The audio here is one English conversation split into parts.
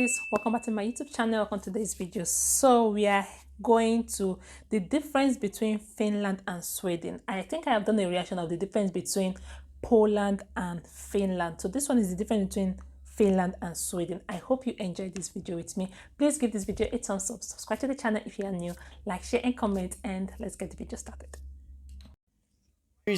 guys, welcome back to my YouTube channel. Welcome to today's video. So we are going to the difference between Finland and Sweden. I think I have done a reaction of the difference between Poland and Finland. So this one is the difference between Finland and Sweden. I hope you enjoyed this video with me. Please give this video a thumbs up, subscribe to the channel if you are new, like, share and comment, and let's get the video started.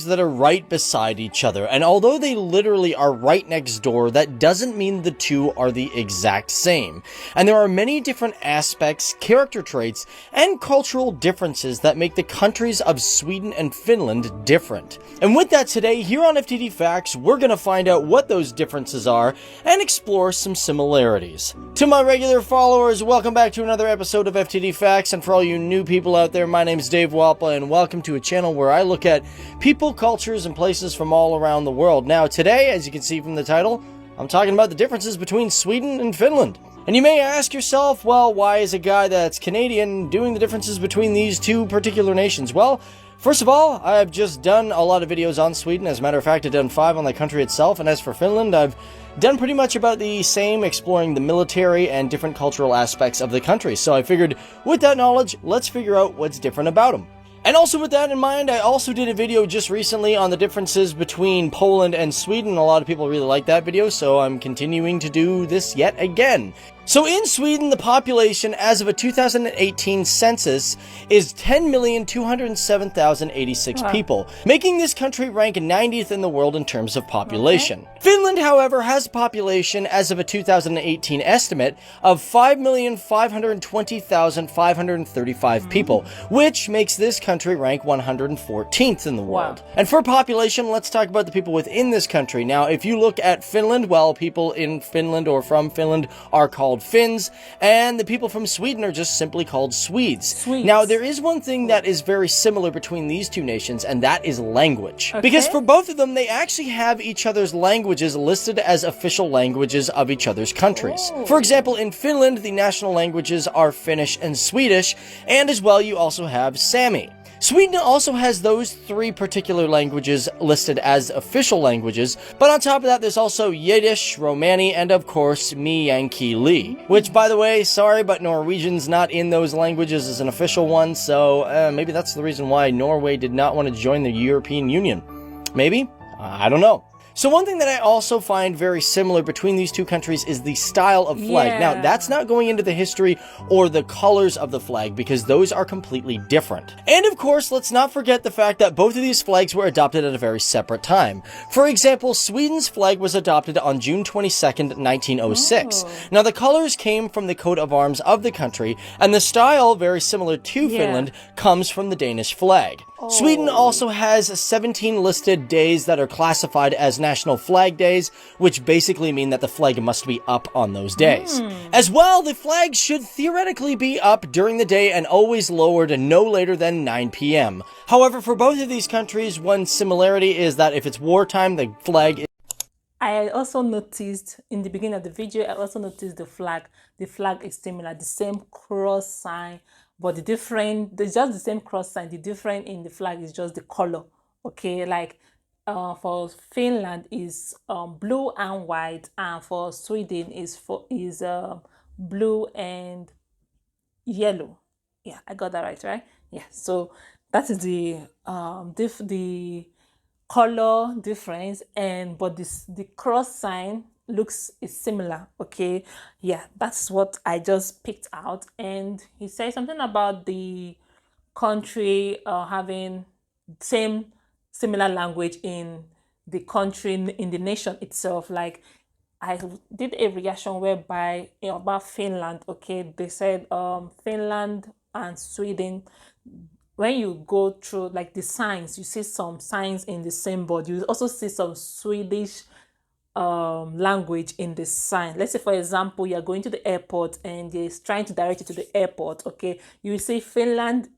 That are right beside each other, and although they literally are right next door, that doesn't mean the two are the exact same. And there are many different aspects, character traits, and cultural differences that make the countries of Sweden and Finland different. And with that, today here on FTD Facts, we're gonna find out what those differences are and explore some similarities. To my regular followers, welcome back to another episode of FTD Facts, and for all you new people out there, my name's Dave Walpa, and welcome to a channel where I look at people, cultures, and places from all around the world. Now today, as you can see from the title, I'm talking about the differences between Sweden and Finland. And you may ask yourself, well, why is a guy that's Canadian doing the differences between these two particular nations? Well, first of all, I've just done a lot of videos on Sweden. As a matter of fact, I've done 5 on the country itself, and as for Finland, I've done pretty much about the same, exploring the military and different cultural aspects of the country. So I figured, with that knowledge, let's figure out what's different about them. And also with that in mind, I also did a video just recently on the differences between Poland and Sweden. A lot of people really like that video, so I'm continuing to do this yet again. So in Sweden, the population as of a 2018 census is 10,207,086 people, making this country rank 90th in the world in terms of population. Okay. Finland, however, has a population as of a 2018 estimate of 5,520,535 people, which makes this country rank 114th in the world. And for population, let's talk about the people within this country. Now, if you look at Finland, well, people in Finland or from Finland are called Finns, and the people from Sweden are just simply called Swedes. Now, there is one thing that is very similar between these two nations, and that is language. Okay. Because for both of them, they actually have each other's languages listed as official languages of each other's countries. Oh. For example, in Finland, the national languages are Finnish and Swedish, and as well, you also have Sami. Sweden also has those 3 particular languages listed as official languages, but on top of that, there's also Yiddish, Romani, and of course, Meänkieli. Which, by the way, sorry, but Norwegian's not in those languages as an official one, so maybe that's the reason why Norway did not want to join the European Union. Maybe? I don't know. So one thing that I also find very similar between these two countries is the style of flag. Yeah. Now, that's not going into the history or the colors of the flag, because those are completely different. And of course, let's not forget the fact that both of these flags were adopted at a very separate time. For example, Sweden's flag was adopted on June 22nd, 1906. Oh. Now, the colors came from the coat of arms of the country, and the style, very similar to Finland, comes from the Danish flag. Oh. Sweden also has 17 listed days that are classified as national flag days, which basically mean that the flag must be up on those days. As well, the flag should theoretically be up during the day and always lowered no later than 9 p.m. However, for both of these countries, one similarity is that if it's wartime, the flag is... I also noticed in the beginning of the video, I also noticed the flag. The flag is similar, the same cross sign, but there's just the same cross sign. The difference in the flag is just the color. Okay, like for Finland is blue and white, and for Sweden is blue and yellow. Yeah, I got that right? Yeah. So that is the color difference, but the cross sign is similar. Okay, yeah, that's what I just picked out. And he said something about the country having similar language in the country, in the nation itself. Like, I did a reaction whereby about Finland. Okay, they said Finland and Sweden, when you go through like the signs, you see some signs in the same board. You also see some Swedish language in the sign. Let's say, for example, you're going to the airport and they're trying to direct you to the airport. Okay, you will see Finland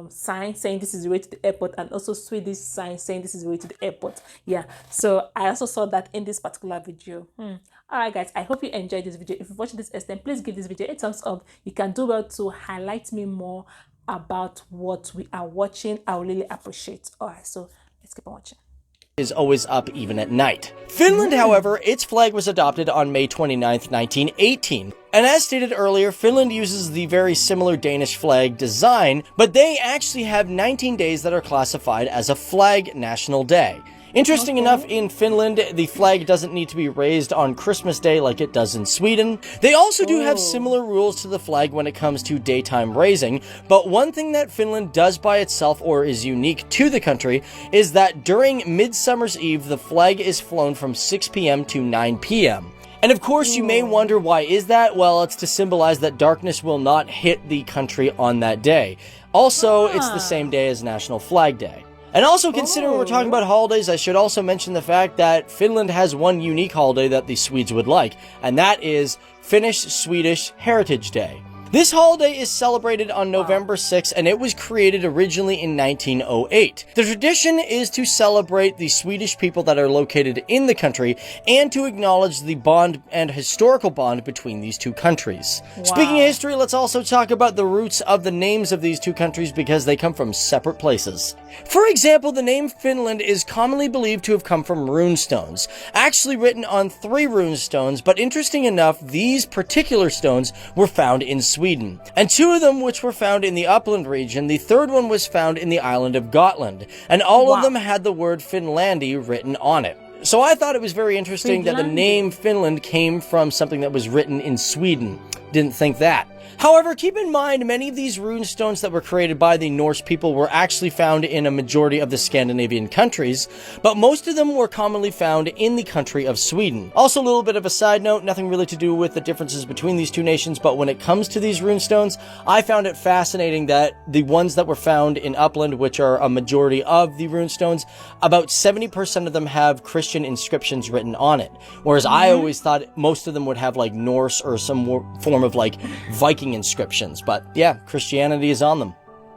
sign saying this is the way to the airport, and also Swedish sign saying this is the way to the airport. Yeah, so I also saw that in this particular video. All right, guys, I hope you enjoyed this video. If you watched this extent, please give this video a thumbs up. You can do well to highlight me more about what we are watching. I will really appreciate. All right, so let's keep on watching. is always up even at night. Finland, however, its flag was adopted on May 29th, 1918. And as stated earlier, Finland uses the very similar Danish flag design, but they actually have 19 days that are classified as a flag national day. Interesting enough, in Finland, the flag doesn't need to be raised on Christmas Day like it does in Sweden. They also do have similar rules to the flag when it comes to daytime raising, but one thing that Finland does by itself, or is unique to the country, is that during Midsummer's Eve, the flag is flown from 6 p.m. to 9 p.m. And of course, you may wonder, why is that? Well, it's to symbolize that darkness will not hit the country on that day. Also, it's the same day as National Flag Day. And also, considering we're talking about holidays, I should also mention the fact that Finland has one unique holiday that the Swedes would like, and that is Finnish-Swedish Heritage Day. This holiday is celebrated on November 6th, and it was created originally in 1908. The tradition is to celebrate the Swedish people that are located in the country and to acknowledge the bond and historical bond between these two countries. Wow. Speaking of history, let's also talk about the roots of the names of these two countries because they come from separate places. For example, the name Finland is commonly believed to have come from runestones, actually written on 3 runestones, but interesting enough, these particular stones were found in Sweden. And 2 of them which were found in the upland region, the 3rd one was found in the island of Gotland, and all of them had the word Finlandi written on it. So I thought it was very interesting that the name Finland came from something that was written in Sweden. Didn't think that. However, keep in mind, many of these runestones that were created by the Norse people were actually found in a majority of the Scandinavian countries, but most of them were commonly found in the country of Sweden. Also, a little bit of a side note, nothing really to do with the differences between these two nations, but when it comes to these runestones, I found it fascinating that the ones that were found in Upland, which are a majority of the runestones, about 70% of them have Christian inscriptions written on it, whereas I always thought most of them would have like Norse or some form of like Viking inscriptions, but yeah, Christianity is on them.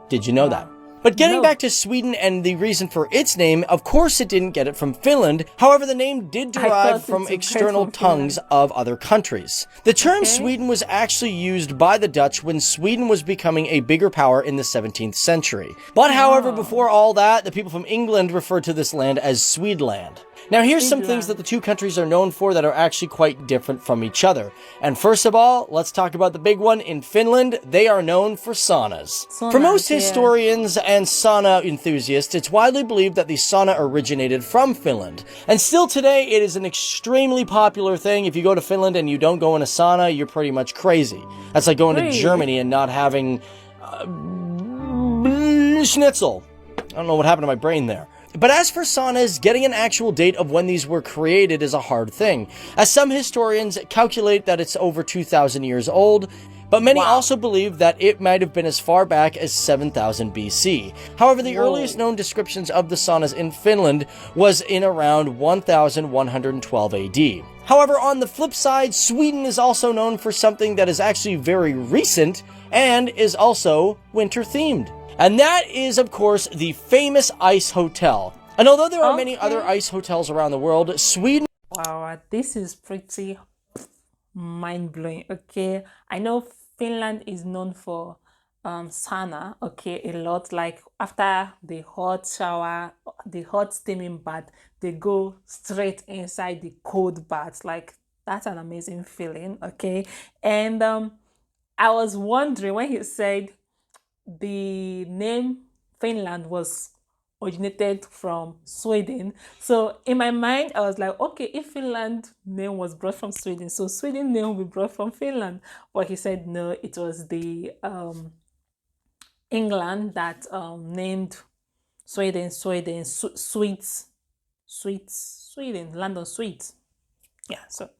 Did you know that? But getting back to Sweden and the reason for its name, of course it didn't get it from Finland. However, the name did derive from external tongues of other countries. The term Sweden was actually used by the Dutch when Sweden was becoming a bigger power in the 17th century. But however, before all that, the people from England referred to this land as Swedeland. Now here's some things that the two countries are known for that are actually quite different from each other. And first of all, let's talk about the big one. In Finland, they are known for saunas. For most historians and sauna enthusiasts, it's widely believed that the sauna originated from Finland. And still today, it is an extremely popular thing. If you go to Finland and you don't go in a sauna, you're pretty much crazy. That's like going to Germany and not having schnitzel. I don't know what happened to my brain there. But as for saunas, getting an actual date of when these were created is a hard thing, as some historians calculate that it's over 2,000 years old, but many also believe that it might have been as far back as 7,000 BC. However, the earliest known descriptions of the saunas in Finland was in around 1112 AD. However, on the flip side, Sweden is also known for something that is actually very recent and is also winter-themed. And that is, of course, the famous ice hotel. And although there are many other ice hotels around the world, Sweden... Wow, this is pretty mind-blowing, okay? I know Finland is known for sauna, okay, a lot. Like after the hot shower, the hot steaming bath, they go straight inside the cold bath. Like, that's an amazing feeling, okay? And I was wondering when he said the name Finland was originated from Sweden. So in my mind, I was like, okay, if Finland name was brought from Sweden, so Sweden name will be brought from Finland. But he said no, it was the England that named Sweden, Sweden, sweets, Sweden, land of sweets. Yeah, so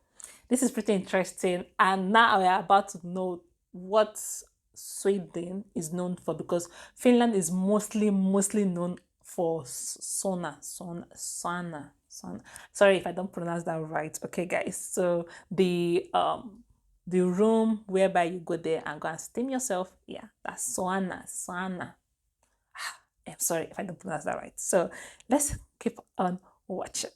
this is pretty interesting. And now we are about to know what Sweden is known for, because Finland is mostly known for sauna. Sorry if I don't pronounce that right. Okay, guys. So the room whereby you go there and go and steam yourself, yeah, that's sauna. I'm sorry if I don't pronounce that right. So let's keep on watching.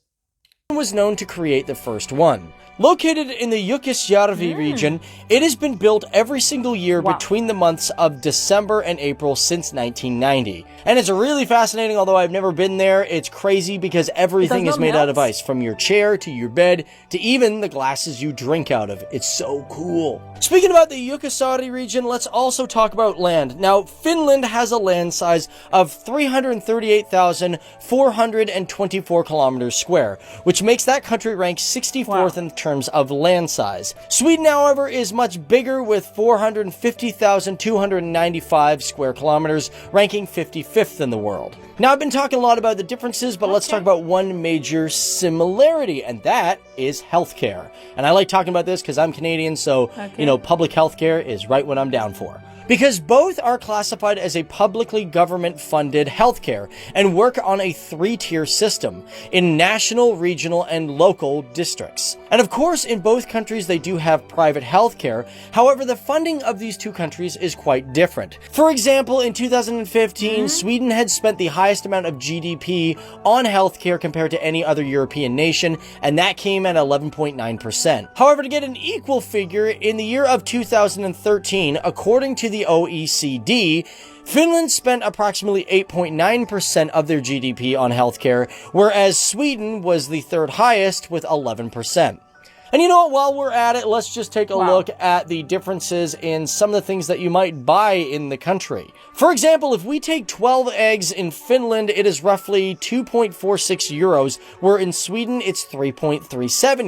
was known to create the first one. Located in the Jukkasjärvi region, it has been built every single year between the months of December and April since 1990. And it's really fascinating, although I've never been there. It's crazy because everything is made out of ice, from your chair to your bed to even the glasses you drink out of. It's so cool. Speaking about the Jukkasjärvi region, let's also talk about land. Now, Finland has a land size of 338,424 kilometers square, which makes that country rank 64th in terms of land size. Sweden, however, is much bigger with 450,295 square kilometers, ranking 55th in the world. Now, I've been talking a lot about the differences, but let's talk about one major similarity, and that is healthcare. And I like talking about this because I'm Canadian, so, you know, public healthcare is right what I'm down for. Because both are classified as a publicly government-funded healthcare and work on a 3-tier system in national, regional, and local districts. And of course, in both countries, they do have private healthcare. However, the funding of these two countries is quite different. For example, in 2015, Sweden had spent the highest amount of GDP on healthcare compared to any other European nation, and that came at 11.9%. However, to get an equal figure, in the year of 2013, according to the OECD, Finland spent approximately 8.9% of their GDP on healthcare, whereas Sweden was the third highest with 11%. And you know what, while we're at it, let's just take a look at the differences in some of the things that you might buy in the country. For example, if we take 12 eggs in Finland, it is roughly 2.46 euros, where in Sweden, it's 3.37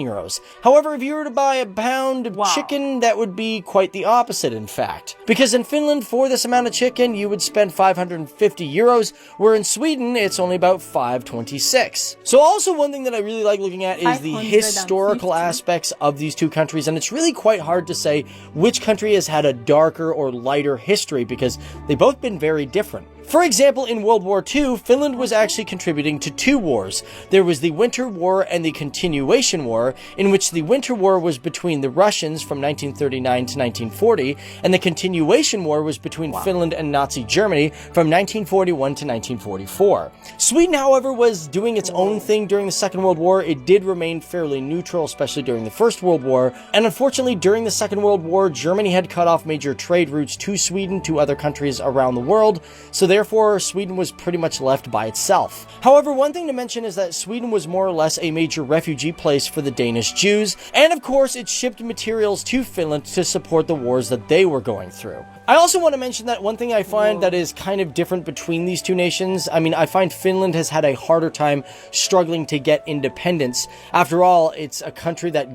euros. However, if you were to buy a pound of chicken, that would be quite the opposite, in fact. Because in Finland, for this amount of chicken, you would spend 550 euros, where in Sweden, it's only about 526. So also one thing that I really like looking at is the historical aspect of these two countries, and it's really quite hard to say which country has had a darker or lighter history because they've both been very different. For example, in World War II, Finland was actually contributing to 2 wars. There was the Winter War and the Continuation War, in which the Winter War was between the Russians from 1939 to 1940, and the Continuation War was between Finland and Nazi Germany from 1941 to 1944. Sweden, however, was doing its own thing during the Second World War. It did remain fairly neutral, especially during the First World War, and unfortunately, during the Second World War, Germany had cut off major trade routes to Sweden to other countries around the world, so therefore, Sweden was pretty much left by itself. However, one thing to mention is that Sweden was more or less a major refugee place for the Danish Jews, and of course, it shipped materials to Finland to support the wars that they were going through. I also want to mention that one thing I find that is kind of different between these two nations, I mean, I find Finland has had a harder time struggling to get independence. After all, it's a country that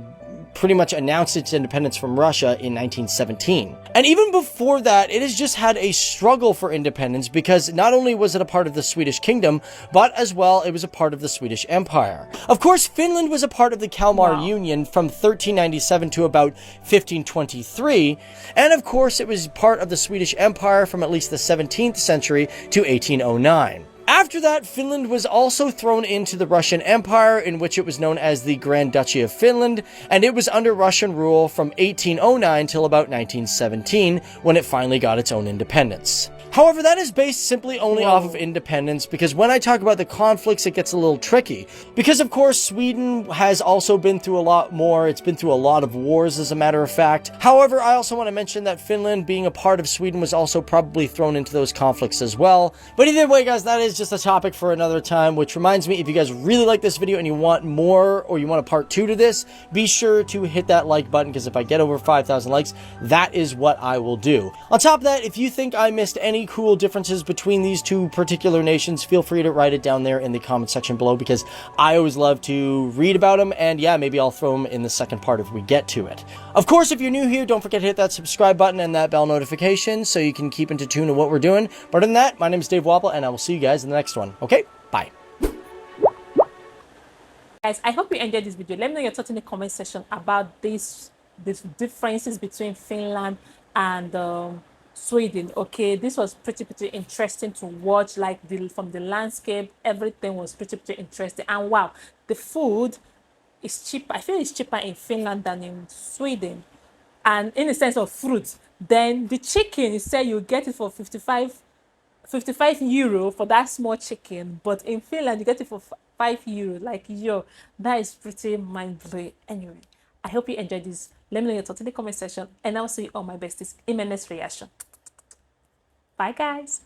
pretty much announced its independence from Russia in 1917. And even before that, it has just had a struggle for independence because not only was it a part of the Swedish kingdom, but as well, it was a part of the Swedish Empire. Of course, Finland was a part of the Kalmar Union from 1397 to about 1523, and of course, it was part of the Swedish Empire from at least the 17th century to 1809. After that, Finland was also thrown into the Russian Empire, in which it was known as the Grand Duchy of Finland, and it was under Russian rule from 1809 till about 1917, when it finally got its own independence. However, that is based simply only off of independence, because when I talk about the conflicts, it gets a little tricky. Because, of course, Sweden has also been through a lot more. It's been through a lot of wars, as a matter of fact. However, I also want to mention that Finland, being a part of Sweden, was also probably thrown into those conflicts as well. But either way, guys, that is just a topic for another time, which reminds me, if you guys really like this video and you want more, or you want a part 2 to this, be sure to hit that like button, because if I get over 5,000 likes, that is what I will do. On top of that, if you think I missed any cool differences between these two particular nations, feel free to write it down there in the comment section below, because I always love to read about them, and yeah, maybe I'll throw them in the second part if we get to it. Of course, if you're new here, don't forget to hit that subscribe button and that bell notification so you can keep into tune to what we're doing. But other than that, my name is Dave Wapple, and I will see you guys in the next one. Okay, bye. Guys, I hope you enjoyed this video. Let me know your thoughts in the comment section about these differences between Finland and Sweden. Okay, this was pretty interesting to watch. Like from the landscape, everything was pretty interesting. And wow, the food is cheap. I feel it's cheaper in Finland than in Sweden, and in the sense of fruits. Then the chicken, you say you get it for 55 euro for that small chicken, but in Finland you get it for 5 euros. Like, yo, that is pretty mind blowing. Anyway, I hope you enjoyed this. Let me know your thoughts in the comment section, and I'll see you all my besties in my next reaction. Bye, guys.